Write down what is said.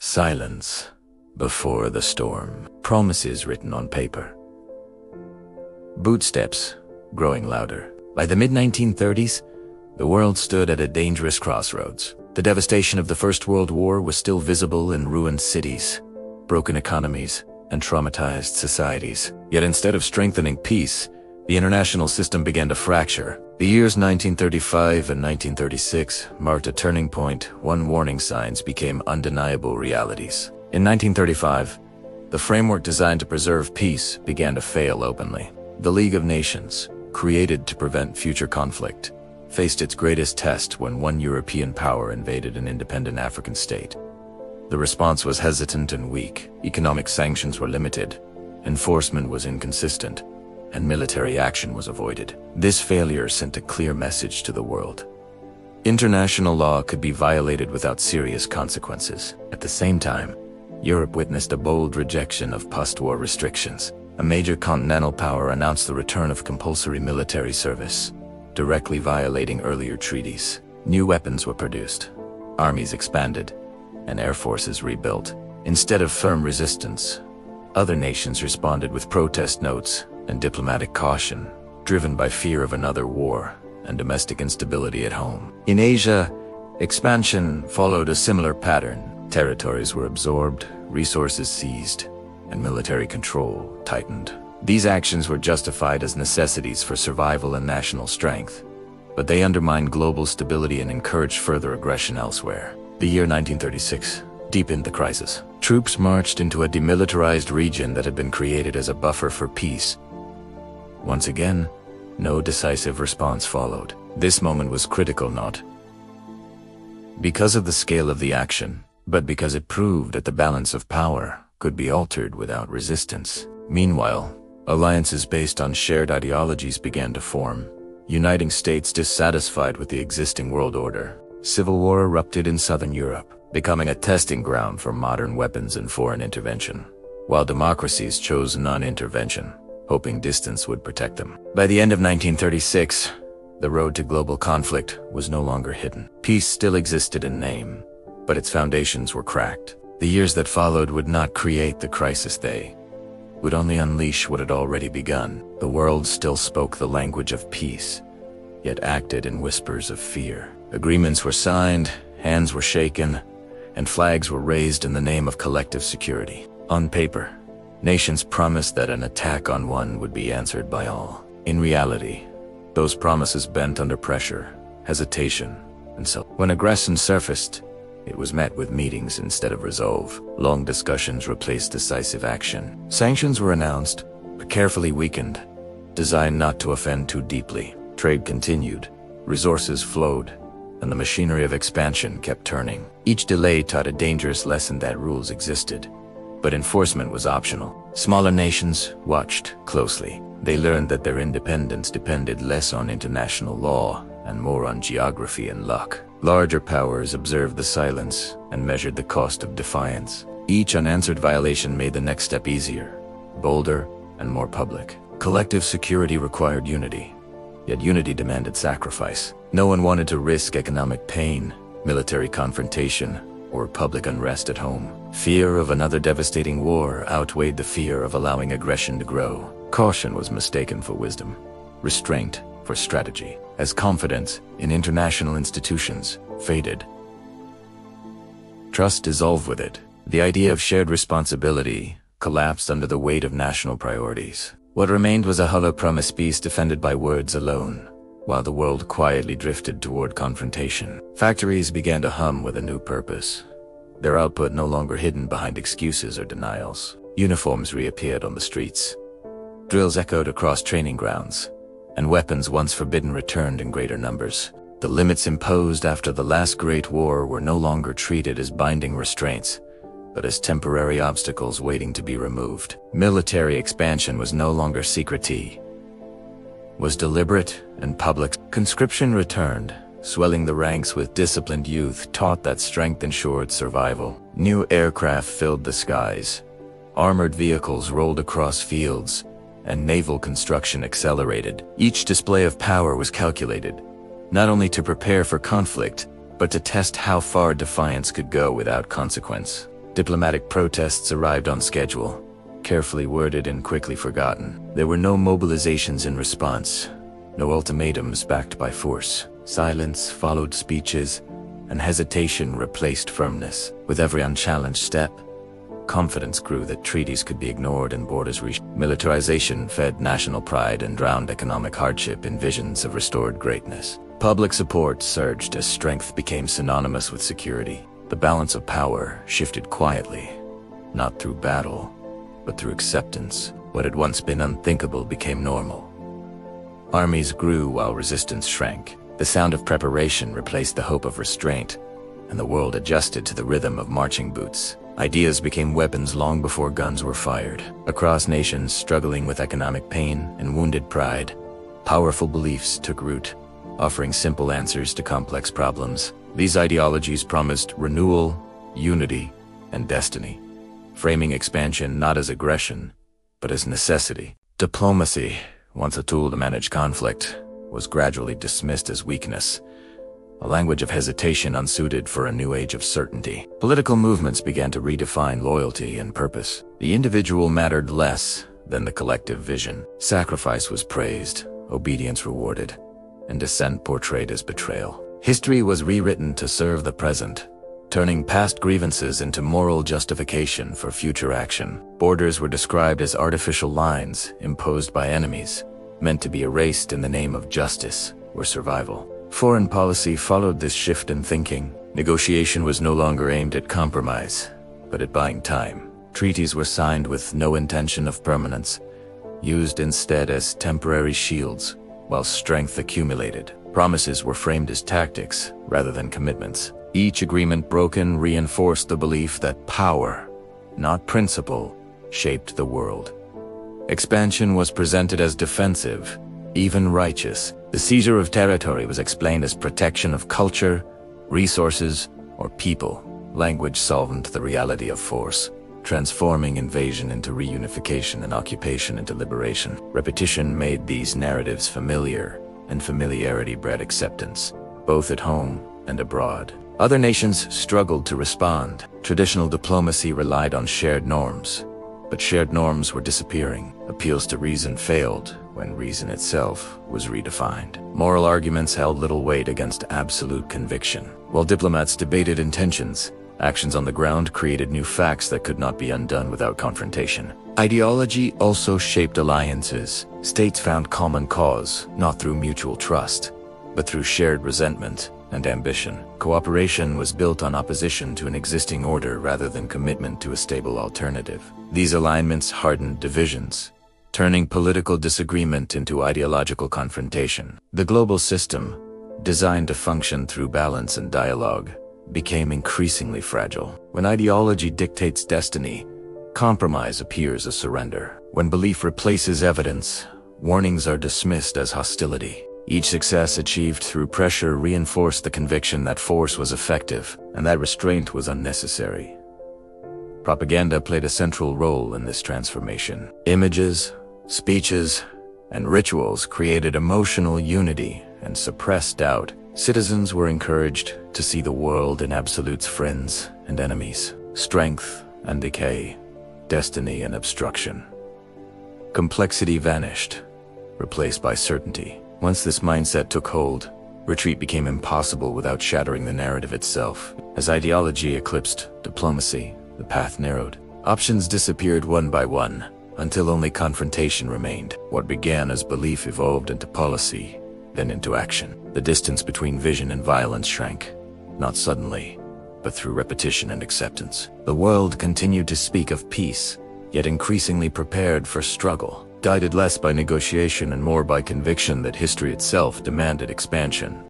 Silence before the storm. Promises written on paper. Footsteps growing louder. By the mid-1930s, the world stood at a dangerous crossroads. The devastation of the First World War was still visible in ruined cities, broken economies, and traumatized societies. Yet instead of strengthening peace, the international system began to fracture. The years 1935 and 1936 marked a turning point. One warning signs became undeniable realities. In 1935, the framework designed to preserve peace began to fail openly. The League of Nations, created to prevent future conflict, faced its greatest test when one European power invaded an independent African state. The response was hesitant and weak. Economic sanctions were limited, enforcement was inconsistent, and military action was avoided. This failure sent a clear message to the world. International law could be violated without serious consequences. At the same time, Europe witnessed a bold rejection of post-war restrictions. A major continental power announced the return of compulsory military service, directly violating earlier treaties. New weapons were produced, armies expanded, and air forces rebuilt. Instead of firm resistance, other nations responded with protest notes and diplomatic caution, driven by fear of another war and domestic instability at home. In Asia, expansion followed a similar pattern. Territories were absorbed, resources seized, and military control tightened. These actions were justified as necessities for survival and national strength, but they undermined global stability and encouraged further aggression elsewhere. The year 1936 deepened the crisis. Troops marched into a demilitarized region that had been created as a buffer for peace. Once again, no decisive response followed. This moment was critical not because of the scale of the action, but because it proved that the balance of power could be altered without resistance. Meanwhile, alliances based on shared ideologies began to form, uniting states dissatisfied with the existing world order. Civil war erupted in southern Europe, becoming a testing ground for modern weapons and foreign intervention, while democracies chose non-intervention, hoping distance would protect them. By the end of 1936, the road to global conflict was no longer hidden. Peace still existed in name, but its foundations were cracked. The years that followed would not create the crisis, they would only unleash what had already begun. The world still spoke the language of peace, yet acted in whispers of fear. Agreements were signed, hands were shaken, and flags were raised in the name of collective security. On paper, nations promised that an attack on one would be answered by all. In reality, those promises bent under pressure, hesitation, and so when aggression surfaced, it was met with meetings instead of resolve. Long discussions replaced decisive action. Sanctions were announced, but carefully weakened, designed not to offend too deeply. Trade continued, resources flowed, and the machinery of expansion kept turning. Each delay taught a dangerous lesson that rules existed, but enforcement was optional. Smaller nations watched closely. They learned that their independence depended less on international law and more on geography and luck. Larger powers observed the silence and measured the cost of defiance. Each unanswered violation made the next step easier, bolder, and more public. Collective security required unity, yet unity demanded sacrifice. No one wanted to risk economic pain, military confrontation, or public unrest at home. Fear of another devastating war outweighed the fear of allowing aggression to grow. Caution was mistaken for wisdom, restraint for strategy. As confidence in international institutions faded, trust dissolved with it. The idea of shared responsibility collapsed under the weight of national priorities. What remained was a hollow promise, peace defended by words alone, while the world quietly drifted toward confrontation. Factories began to hum with a new purpose, their output no longer hidden behind excuses or denials. Uniforms reappeared on the streets. Drills echoed across training grounds, and weapons once forbidden returned in greater numbers. The limits imposed after the last Great War were no longer treated as binding restraints, but as temporary obstacles waiting to be removed. Military expansion was no longer secrecy, was deliberate and public. Conscription returned, swelling the ranks with disciplined youth taught that strength ensured survival. New aircraft filled the skies, armored vehicles rolled across fields, and naval construction accelerated. Each display of power was calculated, not only to prepare for conflict, but to test how far defiance could go without consequence. Diplomatic protests arrived on schedule, carefully worded and quickly forgotten. There were no mobilizations in response, no ultimatums backed by force. Silence followed speeches, and hesitation replaced firmness. With every unchallenged step, confidence grew that treaties could be ignored and borders reached. Militarization fed national pride and drowned economic hardship in visions of restored greatness. Public support surged as strength became synonymous with security. The balance of power shifted quietly, not through battle, but through acceptance. What had once been unthinkable became normal. Armies grew while resistance shrank. The sound of preparation replaced the hope of restraint, and the world adjusted to the rhythm of marching boots. Ideas became weapons long before guns were fired. Across nations struggling with economic pain and wounded pride, powerful beliefs took root, offering simple answers to complex problems. These ideologies promised renewal, unity, and destiny, framing expansion not as aggression, but as necessity. Diplomacy, once a tool to manage conflict, was gradually dismissed as weakness, a language of hesitation unsuited for a new age of certainty. Political movements began to redefine loyalty and purpose. The individual mattered less than the collective vision. Sacrifice was praised, obedience rewarded, and dissent portrayed as betrayal. History was rewritten to serve the present, turning past grievances into moral justification for future action. Borders were described as artificial lines imposed by enemies, meant to be erased in the name of justice or survival. Foreign policy followed this shift in thinking. Negotiation was no longer aimed at compromise, but at buying time. Treaties were signed with no intention of permanence, used instead as temporary shields, while strength accumulated. Promises were framed as tactics rather than commitments. Each agreement broken reinforced the belief that power, not principle, shaped the world. Expansion was presented as defensive, even righteous. The seizure of territory was explained as protection of culture, resources, or people. Language solvent the reality of force, transforming invasion into reunification and occupation into liberation. Repetition made these narratives familiar, and familiarity bred acceptance, both at home and abroad. Other nations struggled to respond. Traditional diplomacy relied on shared norms, but shared norms were disappearing. Appeals to reason failed when reason itself was redefined. Moral arguments held little weight against absolute conviction. While diplomats debated intentions, actions on the ground created new facts that could not be undone without confrontation. Ideology also shaped alliances. States found common cause, not through mutual trust, but through shared resentment and ambition. Cooperation was built on opposition to an existing order rather than commitment to a stable alternative. These alignments hardened divisions, turning political disagreement into ideological confrontation. The global system, designed to function through balance and dialogue, became increasingly fragile. When ideology dictates destiny, compromise appears as surrender. When belief replaces evidence, warnings are dismissed as hostility. Each success achieved through pressure reinforced the conviction that force was effective and that restraint was unnecessary. Propaganda played a central role in this transformation. Images, speeches, and rituals created emotional unity and suppressed doubt. Citizens were encouraged to see the world in absolutes, friends and enemies, strength and decay, destiny and obstruction. Complexity vanished, replaced by certainty. Once this mindset took hold, retreat became impossible without shattering the narrative itself. As ideology eclipsed diplomacy, the path narrowed. Options disappeared one by one, until only confrontation remained. What began as belief evolved into policy, then into action. The distance between vision and violence shrank, not suddenly, but through repetition and acceptance. The world continued to speak of peace, yet increasingly prepared for struggle, guided less by negotiation and more by conviction that history itself demanded expansion.